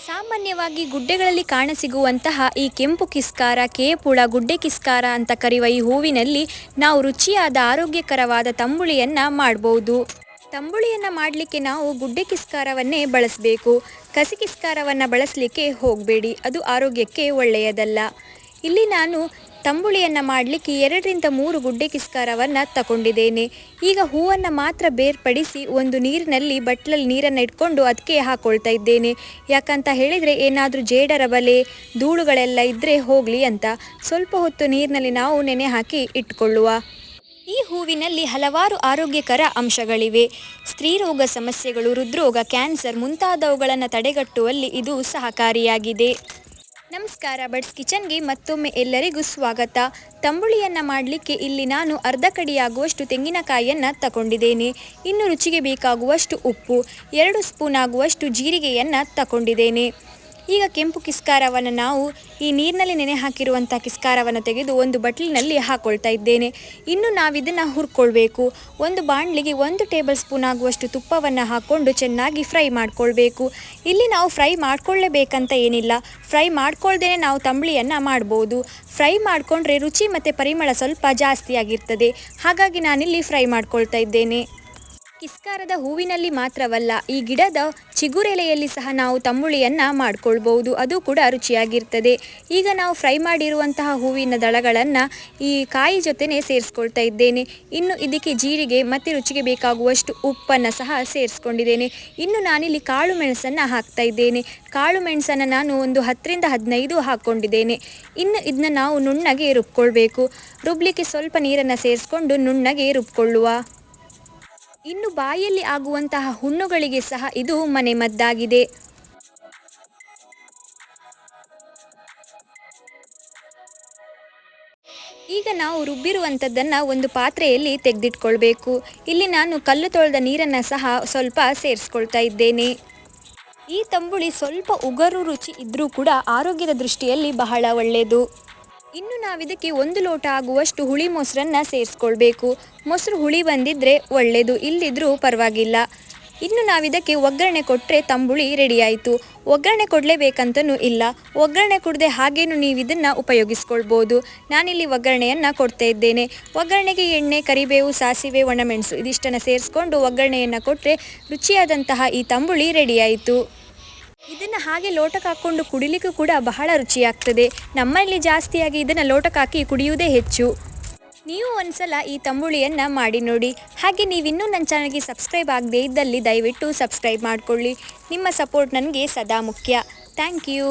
ಸಾಮಾನ್ಯವಾಗಿ ಗುಡ್ಡೆಗಳಲ್ಲಿ ಕಾಣಸಿಗುವಂತಹ ಈ ಕೆಂಪು ಕಿಸ್ಕಾರ, ಕೇಪುಳ, ಗುಡ್ಡೆ ಕಿಸ್ಕಾರ ಅಂತ ಕರೆಯುವ ಈ ಹೂವಿನಲ್ಲಿ ನಾವು ರುಚಿಯಾದ ಆರೋಗ್ಯಕರವಾದ ತಂಬುಳಿಯನ್ನು ಮಾಡ್ಬೋದು. ತಂಬುಳಿಯನ್ನು ಮಾಡಲಿಕ್ಕೆ ನಾವು ಗುಡ್ಡೆ ಕಿಸ್ಕಾರವನ್ನೇ ಬಳಸಬೇಕು. ಕಸಿ ಕಿಸ್ಕಾರವನ್ನು ಬಳಸಲಿಕ್ಕೆ ಹೋಗಬೇಡಿ, ಅದು ಆರೋಗ್ಯಕ್ಕೆ ಒಳ್ಳೆಯದಲ್ಲ. ಇಲ್ಲಿ ನಾನು ತಂಬುಳಿಯನ್ನು ಮಾಡಲಿಕ್ಕೆ 2-3 ಗುಡ್ಡೆ ಕಿಸ್ಕಾರವನ್ನು ತಗೊಂಡಿದ್ದೇನೆ. ಈಗ ಹೂವನ್ನು ಮಾತ್ರ ಬೇರ್ಪಡಿಸಿ ಒಂದು ನೀರಿನಲ್ಲಿ ಬಟ್ಲಲ್ಲಿ ನೀರನ್ನು ಇಟ್ಕೊಂಡು ಅದಕ್ಕೆ ಹಾಕ್ಕೊಳ್ತಾ ಇದ್ದೇನೆ. ಯಾಕಂತ ಹೇಳಿದರೆ ಏನಾದರೂ ಜೇಡರ ಬಲೆ ಧೂಳುಗಳೆಲ್ಲ ಇದ್ದರೆ ಹೋಗಲಿ ಅಂತ. ಸ್ವಲ್ಪ ಹೊತ್ತು ನೀರಿನಲ್ಲಿ ನಾವು ನೆನೆ ಹಾಕಿ ಇಟ್ಕೊಳ್ಳುವ. ಈ ಹೂವಿನಲ್ಲಿ ಹಲವಾರು ಆರೋಗ್ಯಕರ ಅಂಶಗಳಿವೆ. ಸ್ತ್ರೀರೋಗ ಸಮಸ್ಯೆಗಳು, ಹೃದ್ರೋಗ, ಕ್ಯಾನ್ಸರ್ ಮುಂತಾದವುಗಳನ್ನು ತಡೆಗಟ್ಟುವಲ್ಲಿ ಇದು ಸಹಕಾರಿಯಾಗಿದೆ. ನಮಸ್ಕಾರ, ಬಡ್ಸ್ ಕಿಚನ್ಗೆ ಮತ್ತೊಮ್ಮೆ ಎಲ್ಲರಿಗೂ ಸ್ವಾಗತ. ತಂಬುಳಿಯನ್ನು ಮಾಡಲಿಕ್ಕೆ ಇಲ್ಲಿ ನಾನು ಅರ್ಧ ಕಡಿಯಾಗುವಷ್ಟು ತೆಂಗಿನಕಾಯಿಯನ್ನು ತಗೊಂಡಿದ್ದೇನೆ. ಇನ್ನು ರುಚಿಗೆ ಬೇಕಾಗುವಷ್ಟು ಉಪ್ಪು, 2 ಸ್ಪೂನ್ ಆಗುವಷ್ಟು ಜೀರಿಗೆಯನ್ನು ತಗೊಂಡಿದ್ದೇನೆ. ಈಗ ಕೆಂಪು ಕಿಸ್ಕಾರವನ್ನು ನಾವು ಈ ನೀರಿನಲ್ಲಿ ನೆನೆ ಹಾಕಿರುವಂಥ ಕಿಸ್ಕಾರವನ್ನು ತೆಗೆದು ಒಂದು ಬಟ್ಲಿನಲ್ಲಿ ಹಾಕ್ಕೊಳ್ತಾ ಇದ್ದೇನೆ. ಇನ್ನು ನಾವಿದನ್ನು ಹುರ್ಕೊಳ್ಬೇಕು. ಒಂದು ಬಾಣಲಿಗೆ 1 ಟೇಬಲ್ ಸ್ಪೂನ್ ಆಗುವಷ್ಟು ತುಪ್ಪವನ್ನು ಹಾಕ್ಕೊಂಡು ಚೆನ್ನಾಗಿ ಫ್ರೈ ಮಾಡ್ಕೊಳ್ಬೇಕು. ಇಲ್ಲಿ ನಾವು ಫ್ರೈ ಮಾಡ್ಕೊಳ್ಳೇಬೇಕಂತ ಏನಿಲ್ಲ, ಫ್ರೈ ಮಾಡ್ಕೊಳ್ದೇ ನಾವು ತಂಬುಳಿಯನ್ನು ಮಾಡ್ಬೋದು. ಫ್ರೈ ಮಾಡಿಕೊಂಡ್ರೆ ರುಚಿ ಮತ್ತು ಪರಿಮಳ ಸ್ವಲ್ಪ ಜಾಸ್ತಿ ಆಗಿರ್ತದೆ. ಹಾಗಾಗಿ ನಾನಿಲ್ಲಿ ಫ್ರೈ ಮಾಡ್ಕೊಳ್ತಾ ಇದ್ದೇನೆ. ಕಿಸ್ಕಾರದ ಹೂವಿನಲ್ಲಿ ಮಾತ್ರವಲ್ಲ, ಈ ಗಿಡದ ಚಿಗುರೆಲೆಯಲ್ಲಿ ಸಹ ನಾವು ತಂಬುಳಿಯನ್ನು ಮಾಡ್ಕೊಳ್ಬೋದು, ಅದು ಕೂಡ ರುಚಿಯಾಗಿರ್ತದೆ. ಈಗ ನಾವು ಫ್ರೈ ಮಾಡಿರುವಂತಹ ಹೂವಿನ ದಳಗಳನ್ನು ಈ ಕಾಯಿ ಜೊತೆನೇ ಸೇರಿಸ್ಕೊಳ್ತಾ ಇದ್ದೇನೆ. ಇನ್ನು ಇದಕ್ಕೆ ಜೀರಿಗೆ ಮತ್ತು ರುಚಿಗೆ ಬೇಕಾಗುವಷ್ಟು ಉಪ್ಪನ್ನು ಸಹ ಸೇರಿಸ್ಕೊಂಡಿದ್ದೇನೆ. ಇನ್ನು ನಾನಿಲ್ಲಿ ಕಾಳು ಮೆಣಸನ್ನು ಹಾಕ್ತಾ ಇದ್ದೇನೆ. ಕಾಳು ಮೆಣಸನ್ನು ನಾನು ಒಂದು 10-15 ಹಾಕ್ಕೊಂಡಿದ್ದೇನೆ. ಇನ್ನು ಇದನ್ನ ನಾವು ನುಣ್ಣಗೆ ರುಬ್ಕೊಳ್ಬೇಕು. ರುಬ್ಲಿಕ್ಕೆ ಸ್ವಲ್ಪ ನೀರನ್ನು ಸೇರಿಸ್ಕೊಂಡು ನುಣ್ಣಗೆ ರುಬ್ಕೊಳ್ಳುವ. ಇನ್ನು ಬಾಯಲ್ಲಿ ಆಗುವಂತಹ ಹುಣ್ಣುಗಳಿಗೆ ಸಹ ಇದು ಮನೆಮದ್ದಾಗಿದೆ. ಈಗ ನಾವು ರುಬ್ಬಿರುವಂಥದ್ದನ್ನು ಒಂದು ಪಾತ್ರೆಯಲ್ಲಿ ತೆಗೆದಿಟ್ಕೊಳ್ಬೇಕು. ಇಲ್ಲಿ ನಾನು ಕಲ್ಲು ತೊಳೆದ ನೀರನ್ನು ಸಹ ಸ್ವಲ್ಪ ಸೇರಿಸ್ಕೊಳ್ತಾ ಇದ್ದೇನೆ. ಈ ತಂಬುಳಿ ಸ್ವಲ್ಪ ಉಗರು ರುಚಿ ಇದ್ದರೂ ಕೂಡ ಆರೋಗ್ಯದ ದೃಷ್ಟಿಯಲ್ಲಿ ಬಹಳ ಒಳ್ಳೆಯದು. ಇನ್ನು ನಾವಿದಕ್ಕೆ 1 ಲೋಟ ಆಗುವಷ್ಟು ಹುಳಿ ಮೊಸರನ್ನು ಸೇರಿಸ್ಕೊಳ್ಬೇಕು. ಮೊಸರು ಹುಳಿ ಬಂದಿದ್ದರೆ ಒಳ್ಳೆಯದು, ಇಲ್ಲದಿದ್ದರೂ ಪರವಾಗಿಲ್ಲ. ಇನ್ನು ನಾವಿದಕ್ಕೆ ಒಗ್ಗರಣೆ ಕೊಟ್ಟರೆ ತಂಬುಳಿ ರೆಡಿಯಾಯಿತು. ಒಗ್ಗರಣೆ ಕೊಡಲೇಬೇಕಂತನೂ ಇಲ್ಲ, ಒಗ್ಗರಣೆ ಕೊಡದೆ ಹಾಗೇನು ನೀವು ಇದನ್ನು ಉಪಯೋಗಿಸ್ಕೊಳ್ಬೋದು. ನಾನಿಲ್ಲಿ ಒಗ್ಗರಣೆಯನ್ನು ಕೊಡ್ತಾ ಇದ್ದೇನೆ. ಒಗ್ಗರಣೆಗೆ ಎಣ್ಣೆ, ಕರಿಬೇವು, ಸಾಸಿವೆ, ಒಣಮೆಣಸು ಇದಿಷ್ಟನ್ನು ಸೇರಿಸ್ಕೊಂಡು ಒಗ್ಗರಣೆಯನ್ನು ಕೊಟ್ಟರೆ ರುಚಿಯಾದಂತಹ ಈ ತಂಬುಳಿ ರೆಡಿಯಾಯಿತು. ಇದನ್ನು ಹಾಗೆ ಲೋಟಕ್ಕೆ ಹಾಕ್ಕೊಂಡು ಕುಡಿಲಿಕ್ಕೂ ಕೂಡ ಬಹಳ ರುಚಿಯಾಗ್ತದೆ. ನಮ್ಮಲ್ಲಿ ಜಾಸ್ತಿಯಾಗಿ ಇದನ್ನು ಲೋಟಕ್ಕೆ ಹಾಕಿ ಕುಡಿಯುವುದೇ ಹೆಚ್ಚು. ನೀವು ಒಂದ್ಸಲ ಈ ತಂಬುಳಿಯನ್ನು ಮಾಡಿ ನೋಡಿ. ಹಾಗೆ ನೀವಿನ್ನೂ ನನ್ನ ಚಾನಲ್ಗೆ ಸಬ್ಸ್ಕ್ರೈಬ್ ಆಗದೇ ಇದ್ದಲ್ಲಿ ದಯವಿಟ್ಟು ಸಬ್ಸ್ಕ್ರೈಬ್ ಮಾಡಿಕೊಳ್ಳಿ. ನಿಮ್ಮ ಸಪೋರ್ಟ್ ನನಗೆ ಸದಾ ಮುಖ್ಯ. Thank you.